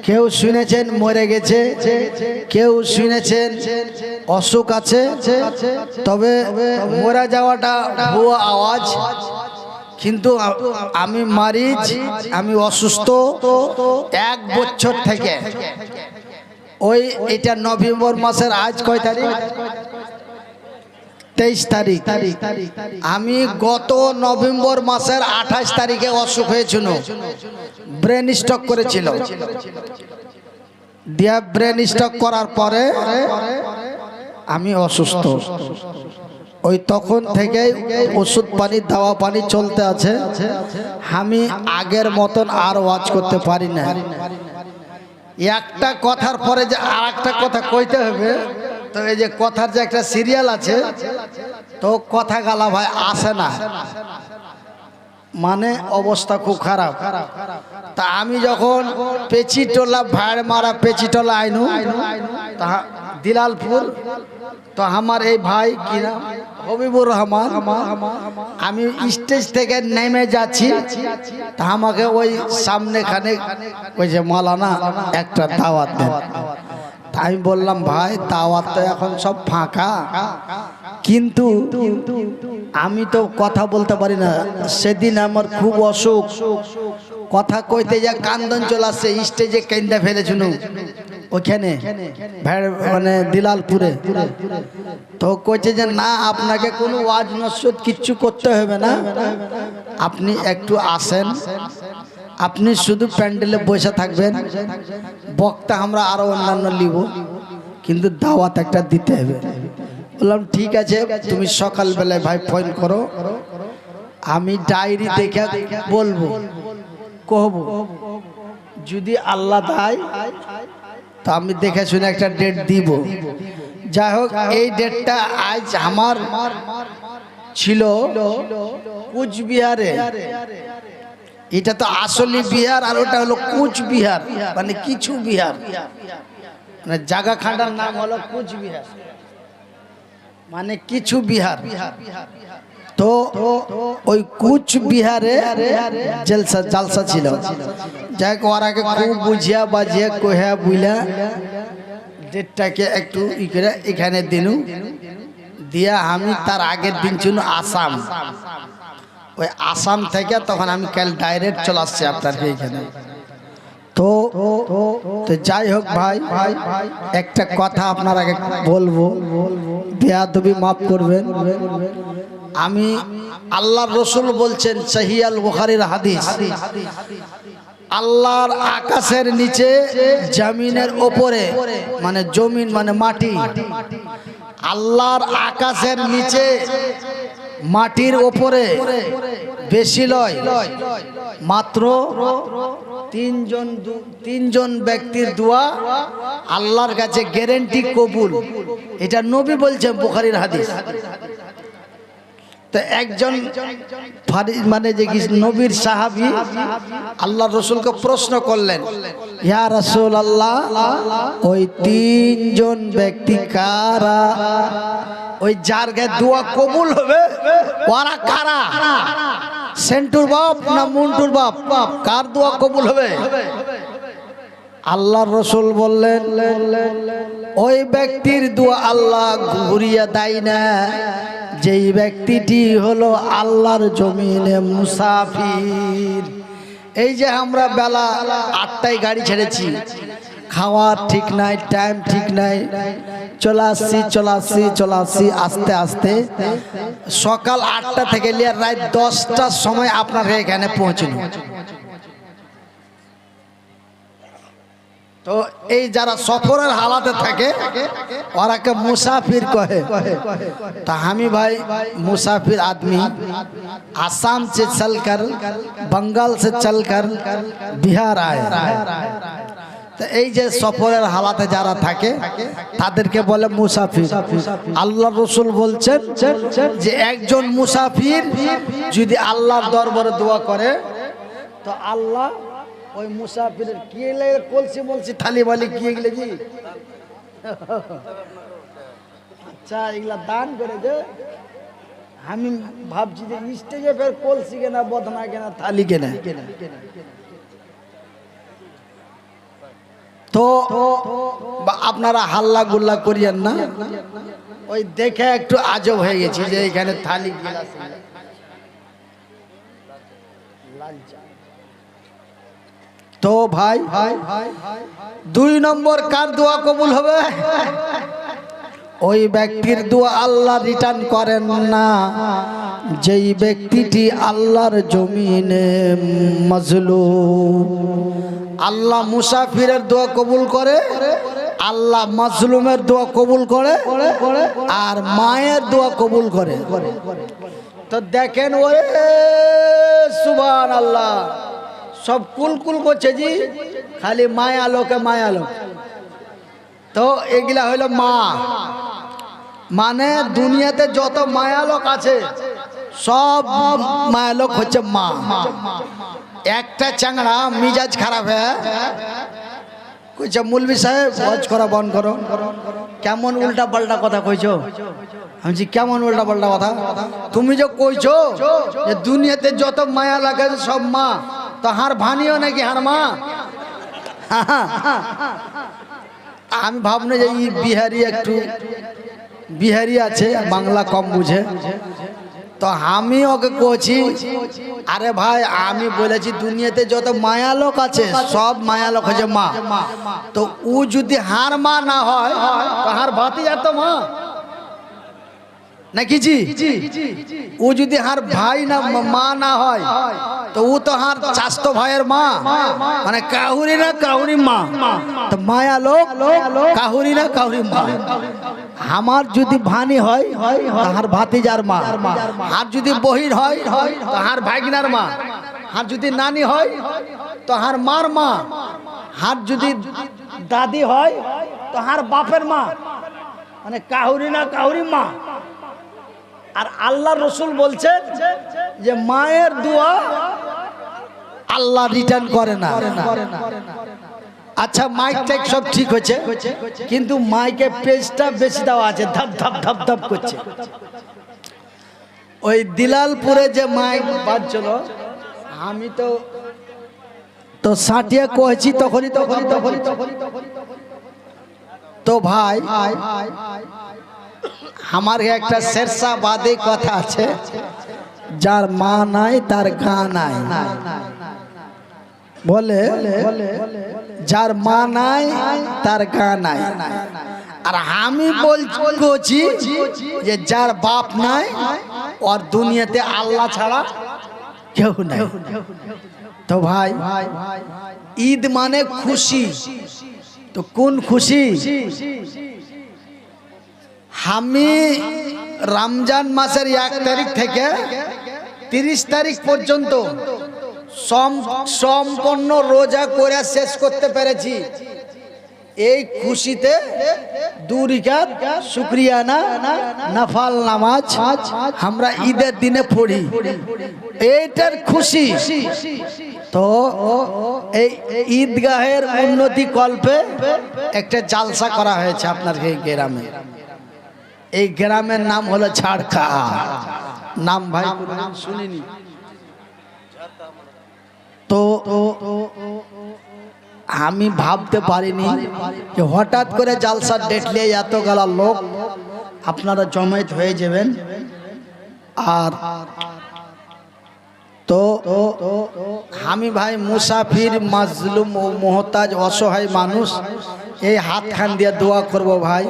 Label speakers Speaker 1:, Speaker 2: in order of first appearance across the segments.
Speaker 1: কেউ শুনেছেন মরে গেছে, কেউ শুনেছেন অসুখ আছে, তবে মরে যাওয়াটা ভুয়া আওয়াজ। কিন্তু আমি মারিজ, আমি অসুস্থ 1 বছর থেকে। ওই এটা নভেম্বর মাসের আজ কয় তারিখ? 23 তারিখ। আমি গত নভেম্বর মাসের 28 তারিখে অসুখ হয়েছিল, ব্রেন স্ট্রোক করেছিল। দিয়া ব্রেন স্ট্রোক করার পরে আমি অসুস্থ। ওই তখন থেকে ওষুধ পানি দাওয়া পানি চলতে আছে। আমি আগের মতন আর ওয়াজ করতে পারি না। একটা কথার পরে যে আর একটা কথা কইতে হবে, তো এই যে কথার যে একটা সিরিয়াল আছে, তো কথা গালা ভাই আসে না, মানে অবস্থা খুব খারাপ। তা আমি যখন পেচিটোলা ভাড় মারা পেচিটোলা আইনু তা দিলালপুর, তো আমার এই ভাই কি নাম হবিবুর রহমান, আমি স্টেজ থেকে নেমে যাচ্ছি, তা আমাকে ওই সামনেখানে ওই যে মালানা একটা দাওয়াত দেন। আমি বললাম ভাই দাওয়াত তো এখন সব ফাঁকা, কিন্তু আমি তো কথা বলতে পারি না। সেদিন আমার খুব অসুখ, কথা কইতে যা কান্দন চলে আসছে, স্টেজে কেন্দা ফেলেছিল ওখানে মানে দিলালপুরে। তো কইছে যে না আপনাকে কোনো ওয়াজ নসিহত কিচ্ছু করতে হবে না, আপনি একটু আসেন, আপনি শুধু প্যান্ডেলে বসে থাকবেন, বক্তা আমরা আরো অন্যান্য লিব, কিন্তু দাওয়াত একটা দিতে হবে। বললাম ঠিক আছে, তুমি সকালবেলায় ভাই ফোন করো, আমি ডায়েরি দেখে বলবো, কহবো, যদি আল্লাহ দেয় তো আমি দেখে শুনে একটা ডেট দিব। যাই হোক, এই ডেটটা আজ আমার ছিল কুচবিহারে। এটা তো আসলে বিহার, আর ওটা হলো কুচবিহার, মানে কিছু বিহার, মানে জায়গা খান্ডার নাম হলো কুচবিহার, মানে কিছু বিহার। তো ওই কুচবিহারে জালসা ছিল। যাই হোক, ওরাকে খুব বুঝিয়া বাজিয়া কহিয়া বুঝলা ডেটটাকে একটু ই করে এখানে দিনু দিয়া। আমি তার আগের দিন ছিল আসাম, ওই আসাম থেকে তখন আমি কাল ডাইরেক্ট চলে আসছি আপনার এইখানে। তো যাই হোক ভাই, একটা কথা আপনার আগে বলবো, বেয়াদবি মাফ করবেন। আমি আল্লাহর রসুল বলছেন, সহিহ আল বুখারীর হাদিস, আল্লাহর আকাশের নিচে জমিনের ওপরে, মানে জমিন মানে মাটি, আল্লাহর আকাশের নিচে মাটির ওপরে বেশি লয়, মাত্র তিনজন ব্যক্তির দোয়া আল্লাহর কাছে গ্যারান্টি কবুল। এটা নবী বলছেন, বুখারীর হাদিস। তো একজন মানে যে নবীর সাহাবী আল্লাহ রসুলকে প্রশ্ন করলেন, ইয়া রাসূলুল্লাহ, ওই 3 জন ব্যক্তি কারা? ওই যার গায়ে দোয়া কবুল হবে ওরা কারা? সেন্টুর বাপ না মুন্টুর বাপ, কার দোয়া কবুল হবে? আল্লাহর রসুল বললেন, ওই ব্যক্তির দোয়া আল্লাহ ঘুরিয়ে দেয় না, যেই ব্যক্তিটি হলো আল্লাহর জমিনে মুসাফির। এই যে আমরা বেলা 8টায় গাড়ি ছেড়েছি, খাওয়ার ঠিক নাই, টাইম ঠিক নাই, চলে আসছি আস্তে আস্তে সকাল 8টা থেকে নিয়ে রাত 10টার সময় আপনার এখানে পৌঁছলো। তো এই যারা সফরের হালাতে থাকে ওরাকে মুসাফির কহে। তা আমি ভাই मुसाफिर आदमी, आसाम से चलकर बंगाल से चलकर बिहार आए। তো এই যে সফরের হালাতে যারা থাকে তাদেরকে বলে মুসাফির। আল্লাহ রসুল বলছেন যে একজন মুসাফির যদি আল্লাহর দরবারে দোয়া করে তো আল্লাহ ওই মুসাফিরের কি লাগে কলসি বলছি থালি বালি কি এগুলো কি, আচ্ছা এগুলা দান করে দে। আমি ভাবছি যে স্টেজে ফের কলসি কেনা, বদনা কেনা, থালি কেনা। তো আপনারা হাল্লা গুল্লা করিয়েন না, ওই দেখে একটু আজব হয়ে গেছি যে এখানে থালি গিলাস। তো ভাই 2 নম্বর কার দোয়া কবুল হবে? ওই ব্যক্তির দোয়া আল্লাহ রিটার্ন করেন না যেই ব্যক্তিটি আল্লাহর জমিনে মাজলুম। আল্লাহ মুসাফিরের দোয়া কবুল করে, আল্লাহ মাজলুমের দোয়া কবুল করে, আর মায়ের দোয়া কবুল করে। তো দেখেন ওরে সুবহানাল্লাহ, সব কুলকুল করছে জি, খালি মায়া লোকে মায়া লোক। তো এগুলা হইল মা, মানে দুনিয়াতে যত মায়ালোক আছে সব মায়ালোক হচ্ছে মা। একটা চ্যাংড়া মিজাজ খারাপ হ্যাঁ কইছে মৌলভী সাহেব ওয়াজ করা বন্ধ করো। কেমন উল্টা পাল্টা কথা কইছো? আমি কেমন উল্টা পাল্টা কথা? তুমি যে কইছো যে দুনিয়াতে যত মায়া লাগে সব মা, তো হার ভানিও নাকি হার মা? আমি ভাবনা যে বিহারি একটু বিহারি আছে, বাংলা কম বুঝে। তো আমি ওকে কইছি আরে ভাই আমি বলেছি দুনিয়াতে যত মায়া লোক আছে সব মায়া লোক হচ্ছে মা। তো ও যদি হার মা না হয় তো হার ভাতিজা তো মা নাকি জি? ও যদি হার ভাই না মা না হয় তো ও তো হার চাস্তো ভাইয়ের মা, মানে কাহুরি না কাহুরি মা। তো মায়া লোক কাহুরি না কাহুরি মা। আমার যদি ভানি হয় তাহার ভাতিজার মা, আর যদি বহির হয় তাহার ভাগিনার মা, আর যদি নানি হয় তো হার মার মা, আর যদি দাদি হয় তো হার বাপের মা, মানে কাহুরি না কাহুরি মা। আর আল্লাহ রসুল বলছেন যে মায়ের দোয়া আল্লাহ রিটার্ন করে না। আচ্ছা মাইক টাইক সব ঠিক হচ্ছে, কিন্তু মাইকে পেজটা বেশি দেওয়া আছে, ধাপ ধাপ ধাপ ধাপ করছে। ওই দিলালপুরে যে মাইক বাজছিল আমি তো সাটিয়া কয়েছি তখনই। তো ভাই আমার একটা শেরশাবাদী কথা আছে, যার মা নাই তার গা নাই। বলে যার মা নাই তার গা নাই। আর আমি বলছি যে যার বাপ নাই আর দুনিয়াতে আল্লাহ ছাড়া কেউ নাই। তো ভাই ঈদ মানে খুশি, তো কোন খুশি? আমি রমজান মাসের 1 তারিখ থেকে 30 তারিখ পর্যন্ত সম্পূর্ণ রোজা করে শেষ করতে পেরেছি। এই খুশিতে 2 রাকাত শুকরিয়ানা নফল নামাজ আমরা ঈদের দিনে পড়ি, এইটার খুশি। তো এই ঈদগাহের উন্নতি কল্পে একটা জালসা করা হয়েছে আপনার এই গ্রামে। এই গ্রামের নাম হলো ঝাড়খা। নাম ভাই শুনিনি তো আমি ভাবতে পারিনি যে হঠাৎ করে জালসার ডেট নিয়ে এতগুলা লোক আপনারা জমায়েত হয়ে যাবেন। আর তো আমি ভাই মুসাফির মাজলুম ও মোহতাজ অসহায় মানুষ, এই হাত খান দিয়ে দোয়া করব ভাই।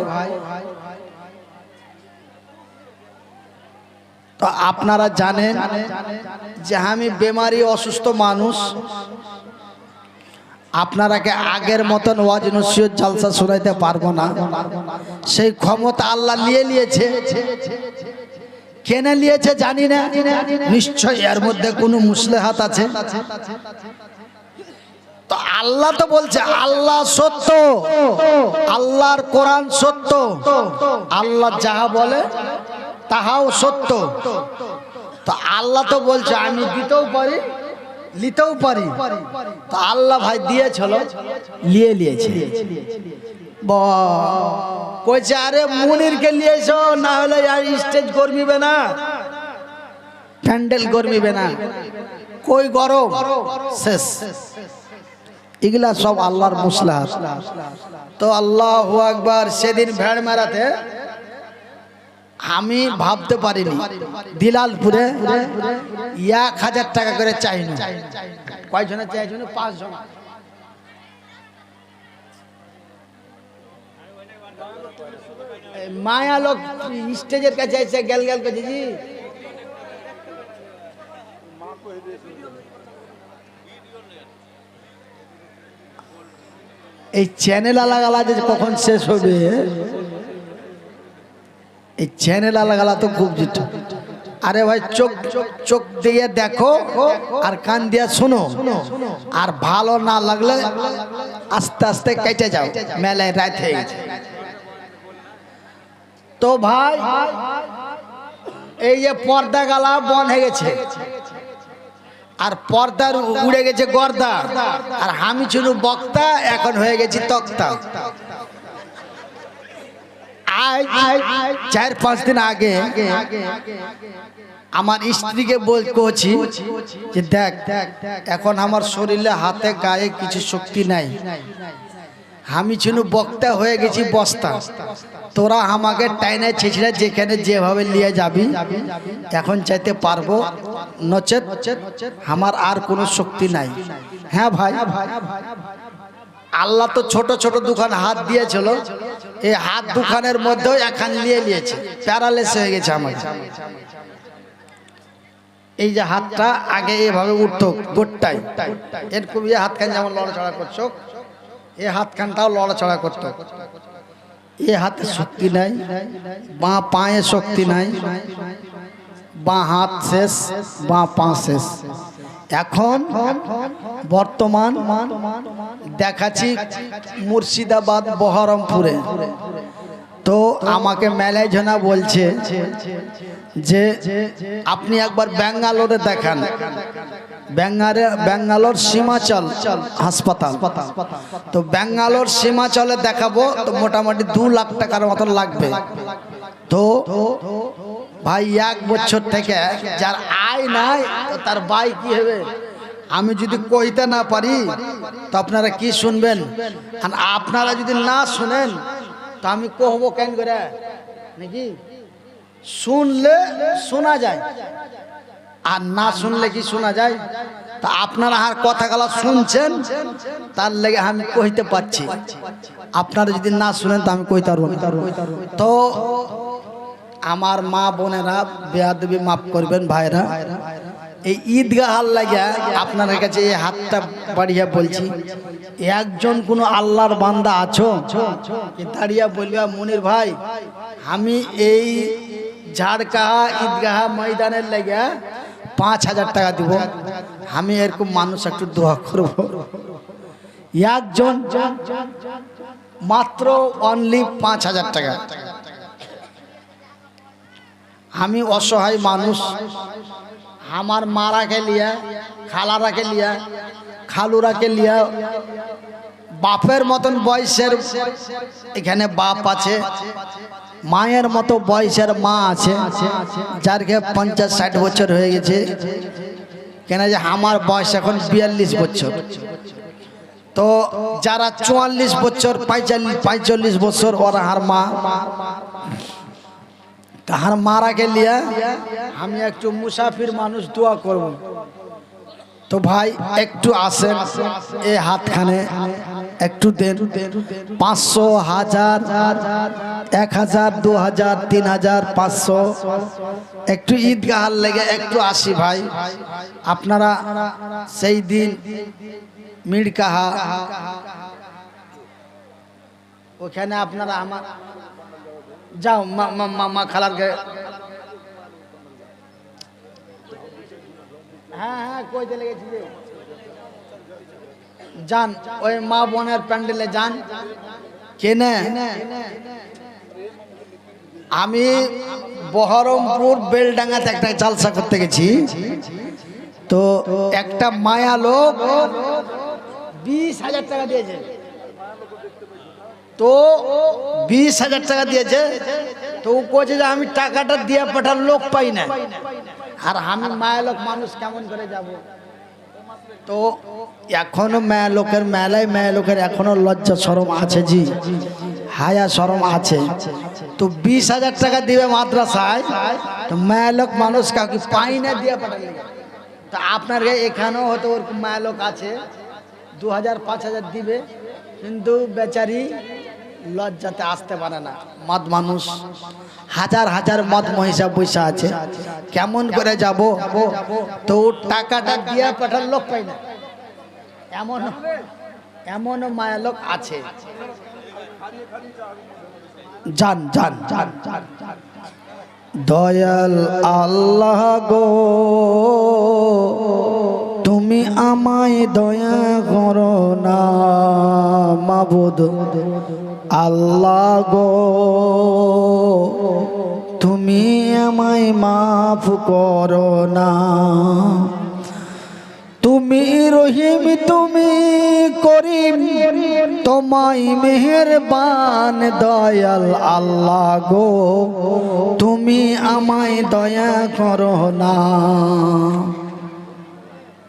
Speaker 1: তো আপনারা জানেন যে আমি বেমারি অসুস্থ মানুষ, আপনারাকে আগের মতন ওয়াজ নসিহত জালসা শোনাইতে পারবো না। সেই ক্ষমতা আল্লাহ নিয়েছে। কেন নিয়েছে জানি না, নিশ্চয় এর মধ্যে কোনো মুসলেহাত আছে। তো আল্লাহ তো বলছে আল্লাহ সত্য, আল্লাহর কোরআন সত্য, আল্লাহ যাহা বলে তাহাও সত্য। তো আল্লাহ তো বলছে আমি দিতেও পারি নিতেও পারি। তো আল্লাহ ভাই দিয়েছিল, নিয়েছে। কইছে আরে মুনিরকে নিয়েছো, না হলে আর স্টেজ করবিবে না, প্যান্ডেল করবিবে না, কই গরম শেষ। এগুলা সব আল্লাহর মুসলাহাত। তো আল্লাহু আকবার, সেদিন ভেড় মারাতে আমি ভাবতে পারিনি দিলালপুরে 1000 টাকা করে চাইনি। কয়জনে চাইছিল? 5 জন। মায়া লোক স্টেজের কাছে এসে গেল গেল করছে, জি এই চ্যানেল আলাগালা যে কখন শেষ হবে, এই চ্যানেল আলাগালা তো খুব জিত। আরে ভাই চোখ চোখ দিয়ে দেখো আর কান দিয়ে শোনো, আর ভালো না লাগলে আস্তে আস্তে কেটে যাও, মেলায় রাত হয়ে গেছে। তো ভাই এই যে পর্দা গালা বন্ধ হয়ে গেছে, আর পর্দার উড়ে গেছে গর্দা, আর আমি ছিল বক্তা, এখন হয়ে গেছি তক্তা। 4-5 দিন আগে আমার স্ত্রীকে বলছি যে দেখ, এখন আমার শরীরে হাতে গায়ে কিছু শক্তি নাই, আমি ছিল বক্তা হয়ে গেছি বস্তা, তোরা আমাকে টাইনে ছেঁচড়ে যেখানে যেভাবে নিয়ে যাবি এখন চাইতে পারবো, নচেত আমার আর কোনো শক্তি নাই। হ্যাঁ ভাই, আল্লাহ তো ছোট ছোট দোকান হাত দিয়েছিল, এই হাত দোকানের মধ্যেও এখন নিয়েছে, প্যারালাইস হয়ে গেছে আমার। এই যে হাতটা আগে এভাবে উঠতো গোটটাই, এরকম হাতখান যেমন লড়াচড়া করছো, এই হাতখানটাও লড়াচড়া করতো। এ হাতে শক্তি নাই, বাঁ পায়ে শক্তি নাই, বাঁ হাত শেষ, বাঁ পা শেষ। এখন বর্তমান দেখাচ্ছি মুর্শিদাবাদ বহরমপুরে। তো আমাকে মেলায় জনা বলছে যে আপনি একবার ব্যাঙ্গালোরে দেখান, ব্যাঙ্গালোর সীমাচল হাসপাতাল। তো ব্যাঙ্গালোর সীমাচলে দেখাবো, তো মোটামুটি 2 লাখ টাকার মতন লাগবে। তো ভাই 1 বছর থেকে যার আয় নাই, তো তার বাই কি হবে? আমি যদি কইতে না পারি তো আপনারা কি শুনবেন? আর আপনারা যদি না শুনেন তো আমি কহবো কেন করে? নাকি শুনলে শোনা যায়, আর না শুনলে কি শোনা যায়? তা আপনারা আর কথাগুলো শুনছেন, তার লেগে আমি কইতে পারছি। আপনারা যদি না শুনেন তো আমি কইতে পারবো না। তো আমার মা বোনেরা বেয়াদবি মাফ করবেন ভাইরা, এই ঈদগাহার লাগে আপনাদের কাছে এই হাতটা বাড়িয়া বলছি, একজন কোন আল্লাহর বান্দা আছো দাঁড়িয়া বলবা মনির ভাই আমি এই ঝাড়কাহা ঈদগাহা ময়দানের লাগে 5000 টাকা দিব, আমি এরকম মানুষ একটু দোয়া করব। একজন মাত্র অনলি 5000 টাকা। আমি অসহায় মানুষ, আমার মারাকে লিয়া, খালারাকে লিয়া, খালুরাকে লিয়া, বাপের মতন বয়সের এখানে বাপ আছে, মায়ের মতো বয়সের মা আছে, যারকে 50-60 বছর হয়ে গেছে। কেন যে আমার বয়স এখন 42 বছর। তো যারা 44 বছর 45 বছর ওরা আর মা, তাহার মারাকে লিয়া আমি একটু মুসাফির মানুষ দোয়া করব। তো ভাই একটু আসেন, এই হাতখানে একটু দেন, 500, 1000, 1000, 2000, 3000, 500 একটু ঈদগাহার লেগে একটু আসি ভাই। আপনারা সেই দিন মিড়কাহা ওখানে আপনারা আমার যাও মা খালার গে, হ্যাঁ কইতে লেগেছি যে যান ওই মা বোনের প্যান্ডেলে যান। কেনে আমি বহরমপুর বেলডাঙ্গাতে একটা জালসা করতে গেছি, তো একটা মায়া লোক 20,000 টাকা দিয়েছে। তো 20,000 টাকা দিয়েছে, তো ও কইছে যে আমি টাকাটা দিয়ে পাঠার লোক পাই না, আর আমি মায়া লোক মানুষ কেমন করে যাব? তো এখনো মেয়ে লোকের মেলায় মেয়ে লোকের এখনো লজ্জা শরম আছে জি, হায়া শরম আছে। তো 20,000 টাকা দিবে মাদ্রাসায়, তো মেয়ে লোক মানুষ কাউকে পাই না দিয়ে পাঠালে। তা আপনার এখানেও হয়তো ওরকম মেয়ে লোক আছে 2,000 5,000 দিবে, কিন্তু বেচারি লজ্জাতে আসতে পারে না। মদ মানুষ হাজার হাজার মদ মহিষা পয়সা আছে, কেমন করে যাব? তো টাকাটা দিয়ে পাঠার লোক পাই না, এমন এমন মায়া লোক আছে। জান জান জান জান দয়াল আল্লাহ গো, তুমি আমায় দয়া করো না মাবুদ আল্লাহ গো, তুমি আমায় মাফ করো না। তুমি রহিম তুমি করিম, তোমায় মেহেরবান দয়াল আল্লাহ গো, তুমি আমায় দয়া করো না।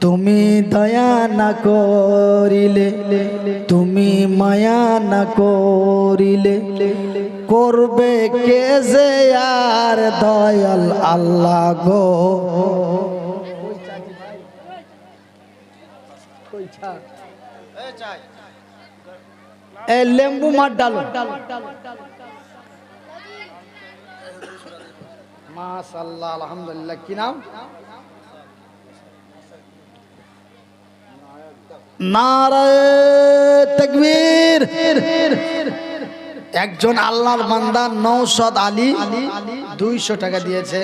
Speaker 1: তুমি দয়া না করিলে, তুমি মায়া না করিলে, করবে কে যে আর দয়াল আল্লাহ গো। লেম্বু মার ডালো, মাশাআল্লাহ আলহামদুলিল্লাহ। কি নাম? নারায়ে তাকবীর। একজন আল্লাহর বান্দা নওশাদ আলী 200 টাকা দিয়েছে।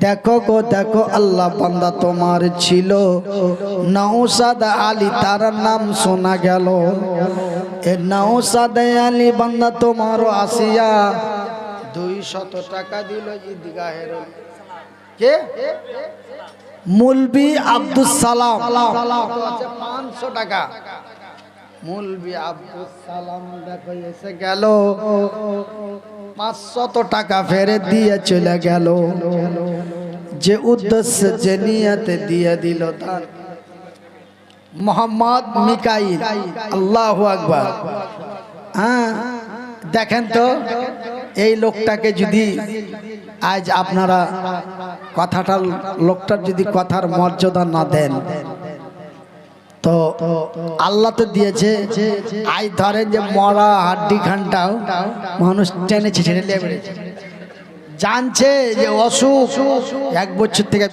Speaker 1: দেখো গো দেখো, আল্লাহ বান্দা তোমার ছিল নওশাদ আলী, তার নাম শোনা গেল। এ নওশাদ আলী বান্দা তোমারও আসিয়া 200 টাকা দিল ঈদগাহের। কে? মুলবি আব্দুস সালাম 500 টাকা। মুলবি আব্দুস সালাম দেখো এসে গেল, 500 টাকা ফেরে দিয়ে চলে গেল। যে উদ্দেশ্য যে নিয়তে দিয়ে দিল তার। মোহাম্মদ মিকাইল, আল্লাহু আকবার। হ্যাঁ দেখেন তো, এই লোকটাকে যদি আজ আপনারা কথাটা, লোকটার যদি কথার মর্যাদা না দেন, তো আল্লাহ তো দিয়েছে। আজ ধরেন যে মরা হাড্ডি খানটাও মানুষ টেনেছে, টেনে লেগে জানছে যে অসুখ 1 বছর থেকে